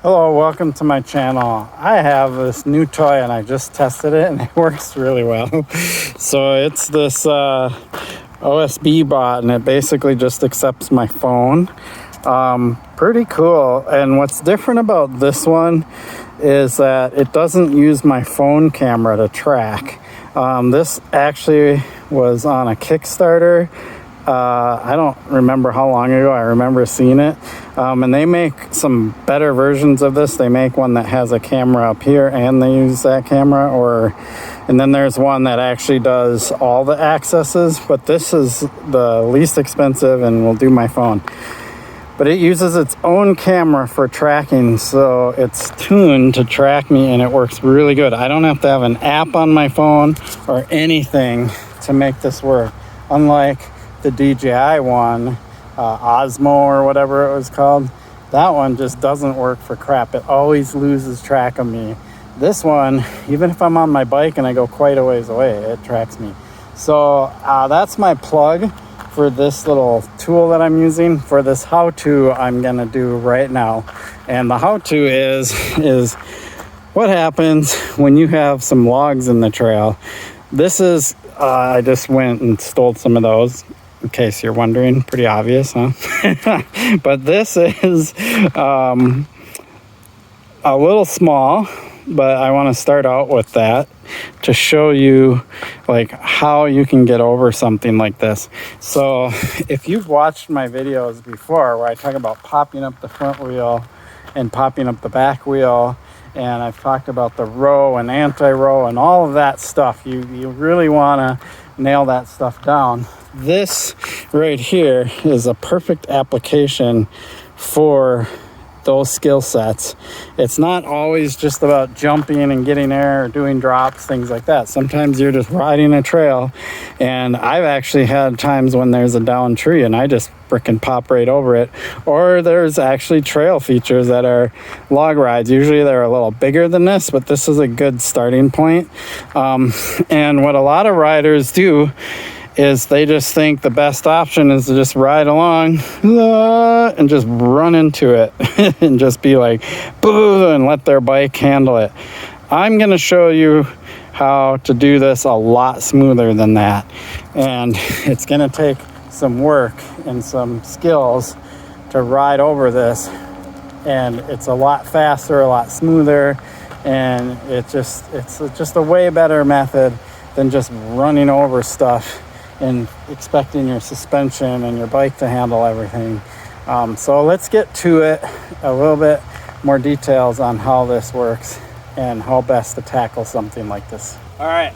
Hello, welcome to my channel. I have this new toy and I just tested it and it works really well. So it's this OBSBOT and it basically just accepts my phone. Pretty cool. And what's different about this one is that it doesn't use my phone camera to track. This actually was on a Kickstarter. I don't remember how long ago. I remember seeing it. And they make some better versions of this. They make one that has a camera up here and they use that camera, and then there's one that actually does all the accesses, but this is the least expensive and will do my phone. But it uses its own camera for tracking, so it's tuned to track me and it works really good. I don't have to have an app on my phone or anything to make this work. Unlike the DJI one, Osmo or whatever it was called, that one just doesn't work for crap. It always loses track of me. This one, even if I'm on my bike and I go quite a ways away, it tracks me. So that's my plug for this little tool that I'm using. For this how-to I'm gonna do right now. And the how-to is what happens when you have some logs in the trail. This is, I just went and stole some of those, in case you're wondering. Pretty obvious, huh? But this is a little small, but I want to start out with that to show you like how you can get over something like this. So if you've watched my videos before where I talk about popping up the front wheel and popping up the back wheel, and I've talked about the row and anti-row and all of that stuff, you really want to nail that stuff down. This right here is a perfect application for those skill sets. It's not always just about jumping and getting air or doing drops, things like that. Sometimes you're just riding a trail, and I've actually had times when there's a downed tree and I just frickin' pop right over it. Or there's actually trail features that are log rides. Usually they're a little bigger than this, but this is a good starting point. And what a lot of riders do is they just think the best option is to just ride along and just run into it and just be like, boo, and let their bike handle it. I'm going to show you how to do this a lot smoother than that. And it's going to take some work and some skills to ride over this. And it's a lot faster, a lot smoother. And it's just a way better method than just running over stuff and expecting your suspension and your bike to handle everything. So let's get to it, a little bit more details on how this works and how best to tackle something like this. All right,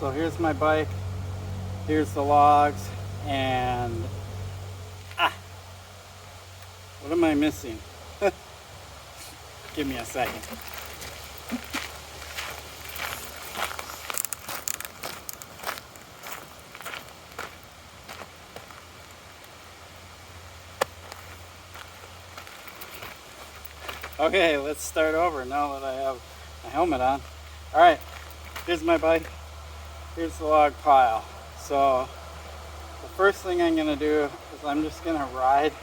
so here's my bike, here's the logs, and what am I missing? Give me a second. Okay, let's start over now that I have my helmet on. All right, here's my bike. Here's the log pile. So the first thing I'm gonna do is I'm just gonna ride.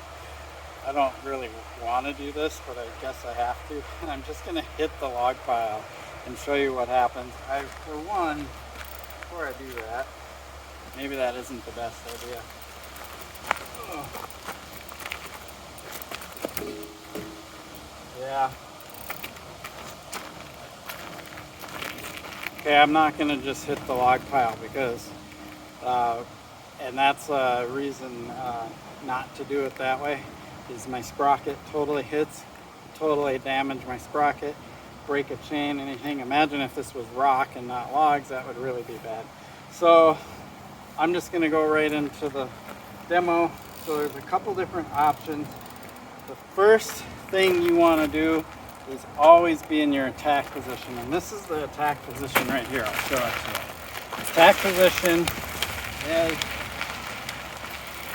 I don't really want to do this, but I guess I have to. And I'm just gonna hit the log pile and show you what happens. For one, before I do that, maybe that isn't the best idea. Yeah. Okay, I'm not going to just hit the log pile because, and that's a reason not to do it that way, is my sprocket totally hits, totally damage my sprocket, break a chain, anything. Imagine if this was rock and not logs, that would really be bad. So I'm just going to go right into the demo. So there's a couple different options. The first thing you want to do is always be in your attack position, and this is the attack position right here. I'll show it to you. Attack position is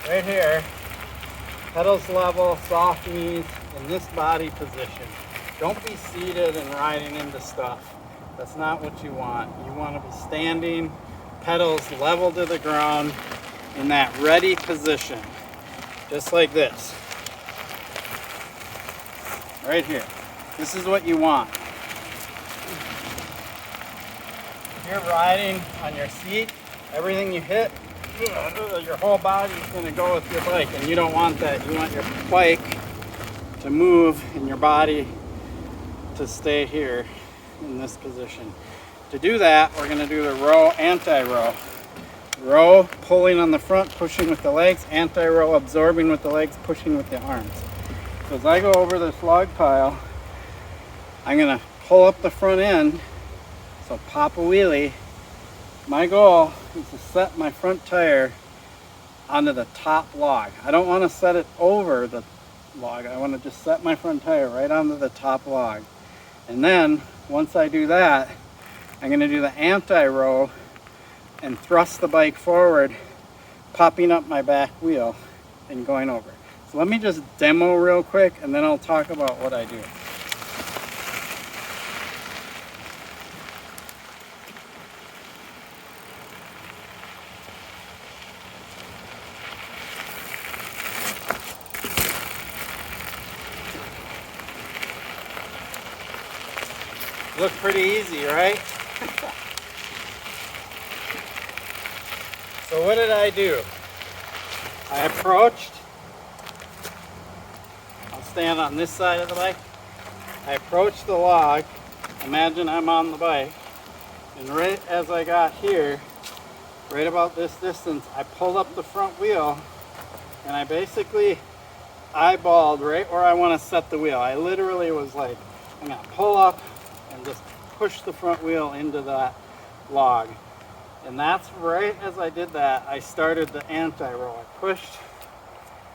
right here, pedals level, soft knees, in this body position. Don't be seated and riding into stuff. That's not what you want. You want to be standing, pedals level to the ground, in that ready position, just like this. Right here. This is what you want. If you're riding on your seat, everything you hit, your whole body is going to go with your bike, and you don't want that. You want your bike to move and your body to stay here in this position. To do that, we're going to do the row, anti-row. Row, pulling on the front, pushing with the legs. Anti-row, absorbing with the legs, pushing with the arms. So as I go over this log pile, I'm going to pull up the front end. So pop a wheelie. My goal is to set my front tire onto the top log. I don't want to set it over the log. I want to just set my front tire right onto the top log. And then once I do that, I'm going to do the anti-row and thrust the bike forward, popping up my back wheel and going over. So let me just demo real quick, and then I'll talk about what I do. Looks pretty easy, right? So what did I do? I approached. I'll stand on this side of the bike. I approached the log. Imagine I'm on the bike. And right as I got here, right about this distance, I pulled up the front wheel and I basically eyeballed right where I want to set the wheel. I literally was like, I'm going to pull up and just push the front wheel into that log. And that's right as I did that, I started the anti-row. I pushed,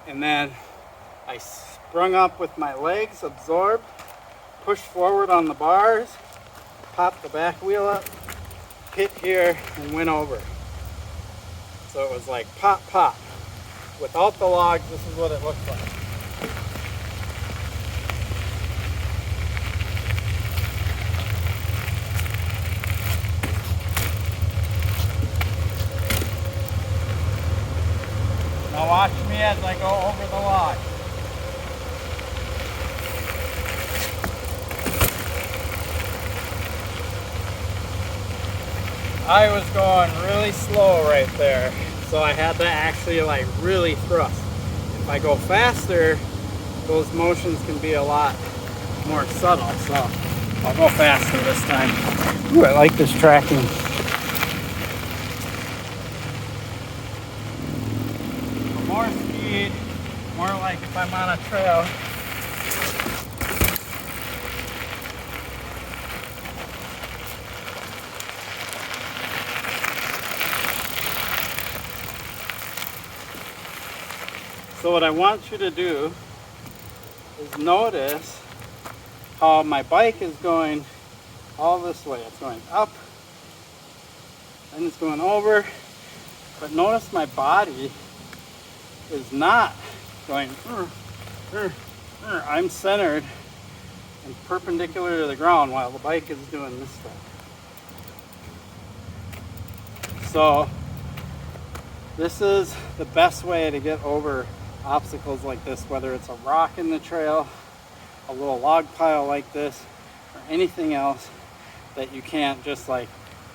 and then I sprung up with my legs, absorbed, pushed forward on the bars, popped the back wheel up, hit here, and went over. So it was like pop, pop. Without the logs, this is what it looks like. Now watch me as I go over the log. I was going really slow right there, so I had to actually like really thrust. If I go faster, those motions can be a lot more subtle, so I'll go faster this time. Ooh, I like this tracking. More speed, more like if I'm on a trail. So what I want you to do is notice how my bike is going all this way. It's going up, and it's going over, but notice my body is not going, I'm centered and perpendicular to the ground while the bike is doing this stuff. So this is the best way to get over obstacles like this, whether it's a rock in the trail, a little log pile like this, or anything else that you can't just like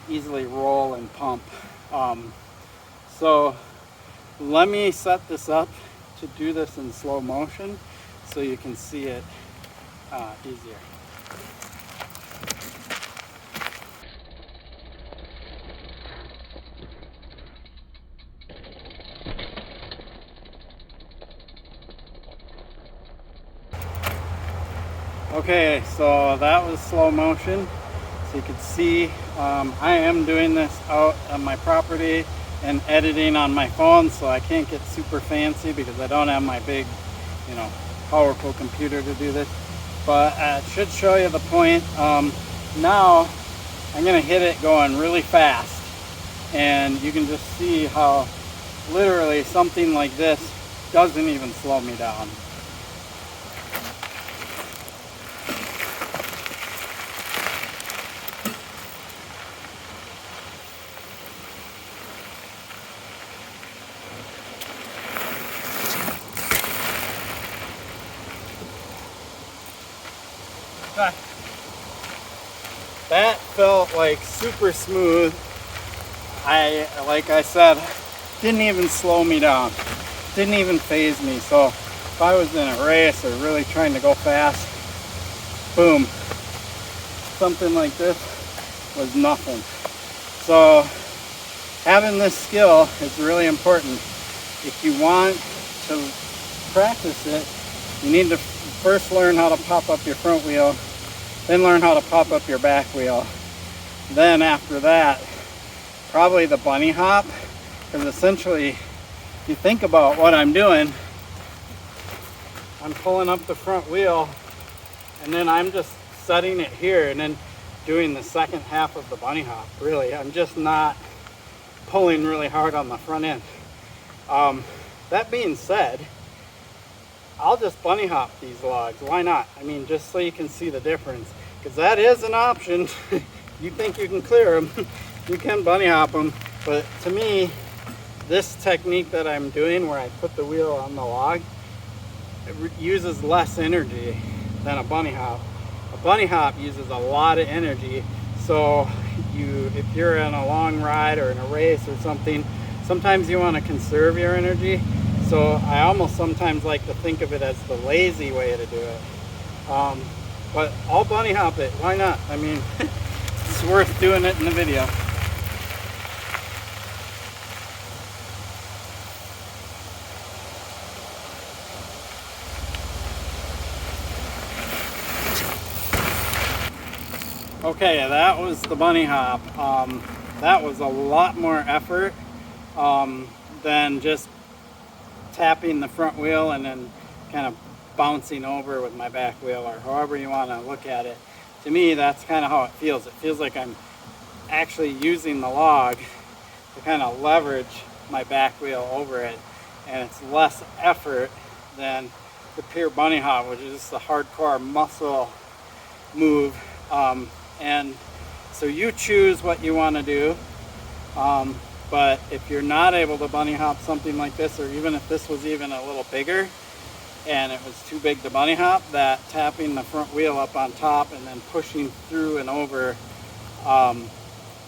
easily roll and pump. So let me set this up to do this in slow motion so you can see it easier. Okay, so that was slow motion. So you can see I am doing this out on my property and editing on my phone, so I can't get super fancy because I don't have my big, powerful computer to do this. But it should show you the point. Now I'm gonna hit it going really fast, and you can just see how literally something like this doesn't even slow me down. That felt like super smooth. Like I said, didn't even slow me down. Didn't even phase me. So if I was in a race or really trying to go fast, boom, something like this was nothing. So having this skill is really important. If you want to practice it, you need to first learn how to pop up your front wheel, then learn how to pop up your back wheel. Then after that, probably the bunny hop, because essentially, if you think about what I'm doing, I'm pulling up the front wheel and then I'm just setting it here and then doing the second half of the bunny hop. Really, I'm just not pulling really hard on the front end. That being said, I'll just bunny hop these logs. Why not? I mean, just so you can see the difference, because that is an option. You think you can clear them, you can bunny hop them, but to me, this technique that I'm doing where I put the wheel on the log, it uses less energy than a bunny hop. A bunny hop uses a lot of energy, so if you're in a long ride or in a race or something, sometimes you want to conserve your energy. So I almost sometimes like to think of it as the lazy way to do it. But I'll bunny hop it. Why not? I mean, it's worth doing it in the video. Okay, that was the bunny hop. That was a lot more effort than just tapping the front wheel and then kind of bouncing over with my back wheel, or however you want to look at it. To me, that's kind of how it feels. It feels like I'm actually using the log to kind of leverage my back wheel over it, and it's less effort than the pure bunny hop, which is just a hardcore muscle move. And so you choose what you want to do. But if you're not able to bunny hop something like this, or even if this was even a little bigger and it was too big to bunny hop, that tapping the front wheel up on top and then pushing through and over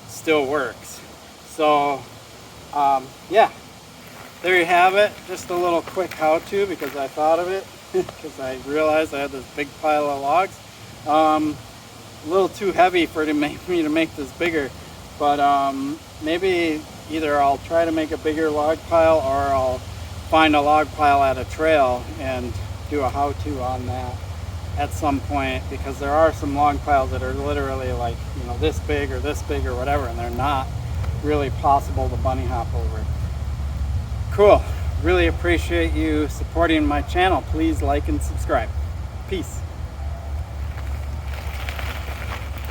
still works. So yeah, there you have it. Just a little quick how-to, because I thought of it because I realized I had this big pile of logs. A little too heavy for me to make this bigger, but maybe either I'll try to make a bigger log pile, or I'll find a log pile at a trail and do a how-to on that at some point, because there are some log piles that are literally like, you know, this big or whatever, and they're not really possible to bunny hop over. Cool. Really appreciate you supporting my channel. Please like and subscribe. Peace.